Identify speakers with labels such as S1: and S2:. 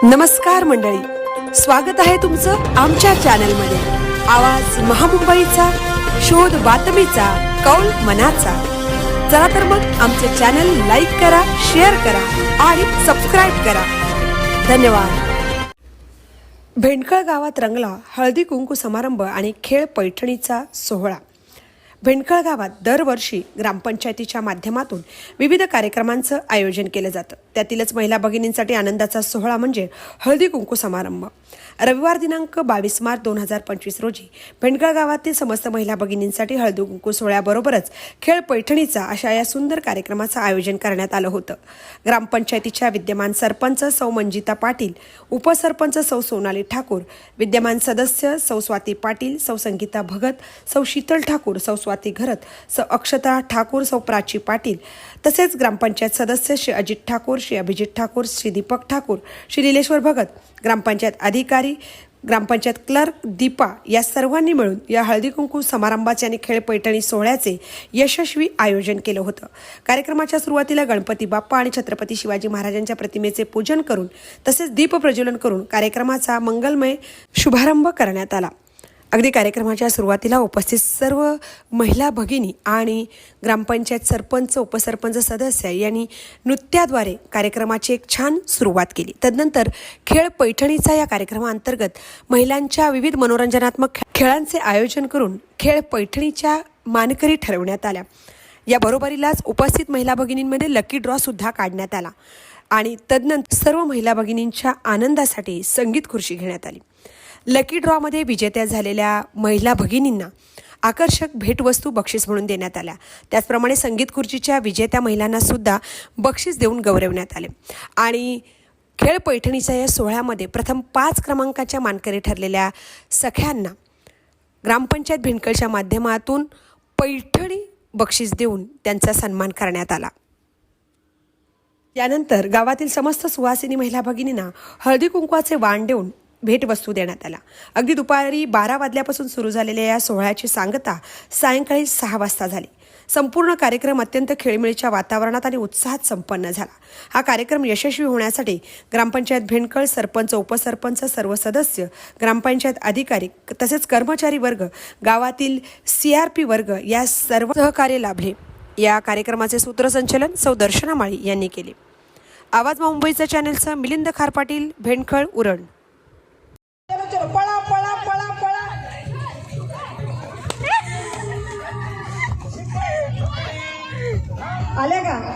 S1: नमस्कार मंडळी, स्वागत आहे तुमचं आमच्या चॅनलमध्ये। आवाज महामुंबईचा, शोध बातमीचा, कौल मनाचा। चला तर मग आमचे चॅनल लाईक करा, शेअर करा आणि सबस्क्राइब करा। धन्यवाद। भेंडखळ गावात रंगला हळदी कुंकू समारंभ आणि खेळ पैठणीचा सोहळा। भेंडखळ गावात दरवर्षी ग्रामपंचायतीच्या माध्यमातून विविध कार्यक्रमांचं आयोजन केलं जातं। त्यातीलच महिला भगिनींसाठी आनंदाचा सोहळा म्हणजे हळदी कुंकू समारंभ। रविवार दिनांक 22 मार्च 2025 रोजी भेंडखळ गावातील समस्त महिला भगिनींसाठी हळदी कुंकू सोहळ्याबरोबरच खेळ पैठणीचा अशा या सुंदर कार्यक्रमाचं आयोजन करण्यात आलं होतं। ग्रामपंचायतीच्या विद्यमान सरपंच सौ मंजिता पाटील, उपसरपंच सौ सोनाली ठाकूर, विद्यमान सदस्य सौ स्वाती पाटील, सौ संगीता भगत, सौ शीतल ठाकूर, सौ स्वाती घरत, सौ अक्षता ठाकूर, सौ प्राची पाटील, तसेच ग्रामपंचायत सदस्य श्री अजित ठाकूर, श्री अभिजित ठाकूर, श्री दीपक ठाकूर, श्री नीलेश्वर भगत, ग्रामपंचायत अधिकारी, ग्रामपंचायत क्लर्क दीपा या सर्वांनी मिळून या हळदी कुंकू समारंभाचे आणि खेळ पैठणी सोहळ्याचे यशस्वी आयोजन केलं होतं। कार्यक्रमाच्या सुरुवातीला गणपती बाप्पा आणि छत्रपती शिवाजी महाराजांच्या प्रतिमेचे पूजन करून तसेच दीप प्रज्वलन करून कार्यक्रमाचा मंगलमय शुभारंभ करण्यात आला। अगदी कार्यक्रमाच्या सुरुवातीला उपस्थित सर्व महिला भगिनी आणि ग्रामपंचायत सरपंच, उपसरपंच सदस्य यांनी नृत्याद्वारे कार्यक्रमाची एक छान सुरुवात केली। तदनंतर खेळ पैठणीचा या कार्यक्रमाअंतर्गत महिलांच्या विविध मनोरंजनात्मक खेळांचे आयोजन करून खेळ पैठणीच्या मानकरी ठरवण्यात आल्या। या बरोबरीलाच उपस्थित महिला भगिनींमध्ये लकी ड्रॉ सुद्धा काढण्यात आला आणि तदनंतर सर्व महिला भगिनींच्या आनंदासाठी संगीत खुर्ची घेण्यात आली। लकी ड्रॉमध्ये विजेत्या झालेल्या महिला भगिनींना आकर्षक भेटवस्तू बक्षीस म्हणून देण्यात आल्या। त्याचप्रमाणे संगीत खुर्चीच्या विजेत्या महिलांना सुद्धा बक्षीस देऊन गौरवण्यात आले आणि खेळ पैठणीच्या या सोहळ्यामध्ये प्रथम 5 क्रमांकाच्या मानकरी ठरलेल्या सख्यांना ग्रामपंचायत भेंडखळच्या माध्यमातून पैठणी बक्षीस देऊन त्यांचा सन्मान करण्यात आला। यानंतर गावातील समस्त सुवासिनी महिला भगिनींना हळदी कुंकवाचे वाण देऊन भेटवस्तू देण्यात आला। अगदी दुपारी 12 वाजल्यापासून सुरू झालेल्या या सोहळ्याची सांगता सायंकाळी 6 वाजता झाली। संपूर्ण कार्यक्रम अत्यंत खेळीमेळीच्या वातावरणात आणि उत्साहात संपन्न झाला। हा कार्यक्रम यशस्वी होण्यासाठी ग्रामपंचायत भेंडखळ, सरपंच, उपसरपंच, सर्व सदस्य, ग्रामपंचायत अधिकारी तसेच कर्मचारी वर्ग, गावातील CRP वर्ग या सर्व सहकार्य लाभले। या कार्यक्रमाचे सूत्रसंचालन सौ दर्शना माळी यांनी केले। आवाज मुंबईचा चॅनलचं मिलिंद खार पाटील, भेंडखळ, उरण।
S2: पळा पळा पळा पळा आले का?